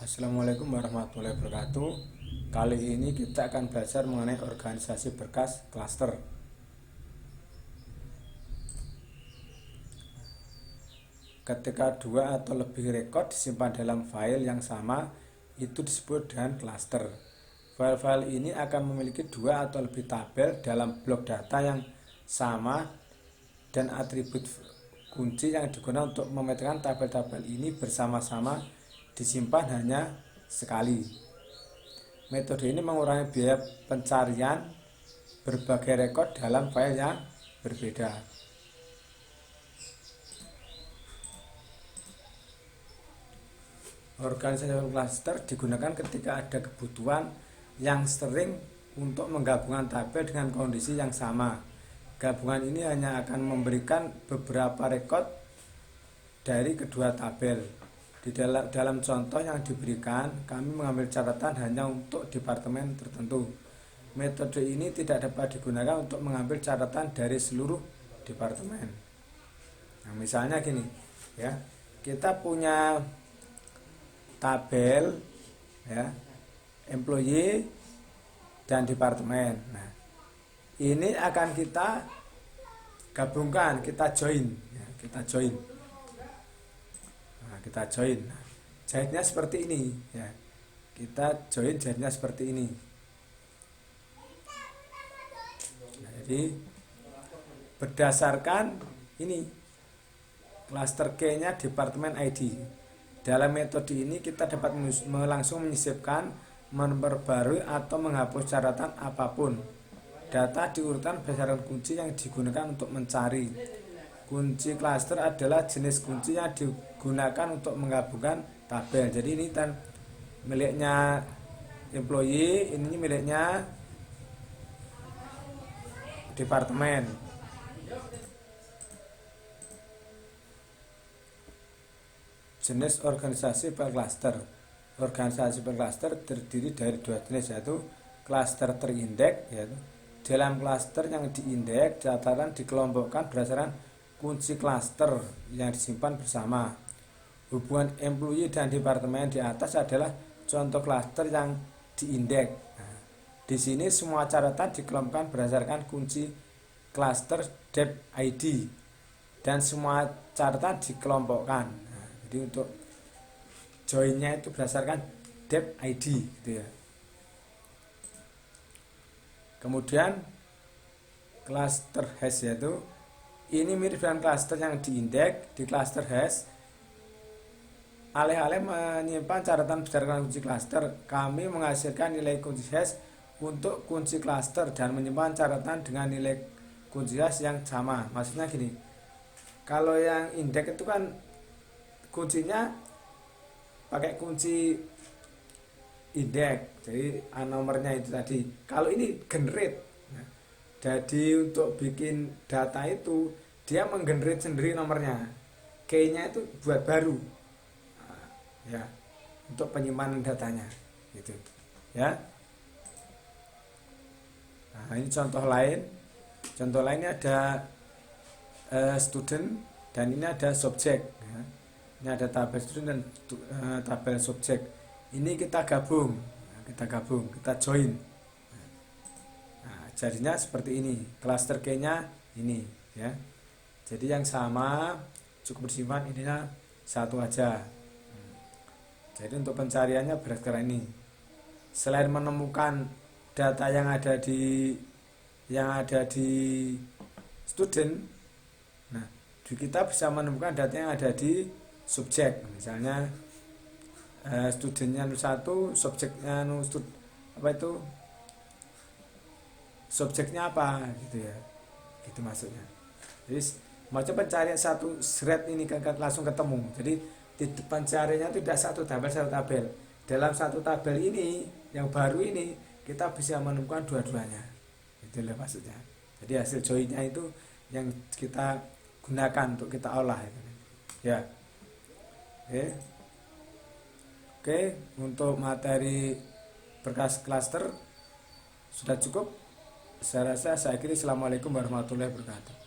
Assalamualaikum warahmatullahi wabarakatuh. Kali ini kita akan belajar mengenai organisasi berkas klaster. Ketika dua atau lebih rekod disimpan dalam file yang sama, itu disebut dengan klaster. File-file ini akan memiliki dua atau lebih tabel dalam blok data yang sama dan atribut kunci yang digunakan untuk memetakan tabel-tabel ini bersama-sama disimpan hanya sekali. Metode ini mengurangi biaya pencarian berbagai rekod dalam file yang berbeda. Organisasi klaster digunakan ketika ada kebutuhan yang sering untuk menggabungkan tabel dengan kondisi yang sama. Gabungan ini hanya akan memberikan beberapa rekod dari kedua tabel. Di dalam contoh yang diberikan, kami mengambil catatan hanya untuk departemen tertentu. Metode ini tidak dapat digunakan untuk mengambil catatan dari seluruh departemen. Nah, misalnya gini, ya, kita punya tabel, ya, employee dan departemen. Nah, ini akan kita gabungkan, kita join, ya, kita join. Kita join, jahitnya seperti ini, ya. Kita join jahitnya seperti ini. Nah, jadi berdasarkan ini klaster K-nya departemen ID. Dalam metode ini kita dapat langsung menyisipkan, memperbarui atau menghapus catatan apapun. Data diurutkan berdasarkan kunci yang digunakan untuk mencari. Kunci klaster adalah jenis kunci yang digunakan untuk menggabungkan tabel. Jadi ini miliknya employee, ini miliknya departemen. Jenis organisasi per klaster. Organisasi per klaster terdiri dari dua jenis, yaitu klaster terindeks, yaitu dalam klaster yang diindeks catatan dikelompokkan berdasarkan kunci klaster yang disimpan bersama. Hubungan employee dan departemen di atas adalah contoh klaster yang diindeks. Nah, di sini semua catatan dikelompokkan berdasarkan kunci klaster dep ID dan semua catatan dikelompokkan. Nah, jadi untuk joinnya itu berdasarkan dep ID, gitu ya. Kemudian klaster hash, yaitu ini mirip dengan klaster yang diindeks. Di klaster hash, alih-alih menyimpan catatan berdasarkan kunci klaster, kami menghasilkan nilai kunci hash untuk kunci klaster dan menyimpan catatan dengan nilai kunci hash yang sama. Maksudnya gini, kalau yang indeks itu kan kuncinya pakai kunci indeks, jadi nomornya itu tadi. Kalau ini generate, jadi untuk bikin data itu dia menggenerate sendiri nomornya. Key-nya itu buat baru, ya, untuk penyimpanan datanya, gitu, ya. Nah, ini contoh lain. Contoh lainnya ada student dan ini ada subjek. Ya. Ini ada tabel student dan tabel subjek. Ini kita gabung, kita join. Jadinya seperti ini, klaster K-nya ini, ya. Jadi yang sama cukup bersimpan ininya satu aja. Jadi untuk pencariannya berdasarkan ini. Selain menemukan data yang ada di student, nah, kita bisa menemukan data yang ada di subjek. Misalnya studentnya 1, subjeknya subjeknya apa, gitu ya, gitu maksudnya. Jadi macam pencarian satu thread ini kan langsung ketemu. Jadi pencariannya tidak satu tabel. Dalam satu tabel ini yang baru ini kita bisa menemukan dua-duanya, itulah maksudnya. Jadi hasil joinnya itu yang kita gunakan untuk kita olah, ya. Oke, untuk materi berkas klaster sudah cukup. Saya rasa saya akhiri. Assalamualaikum warahmatullahi wabarakatuh.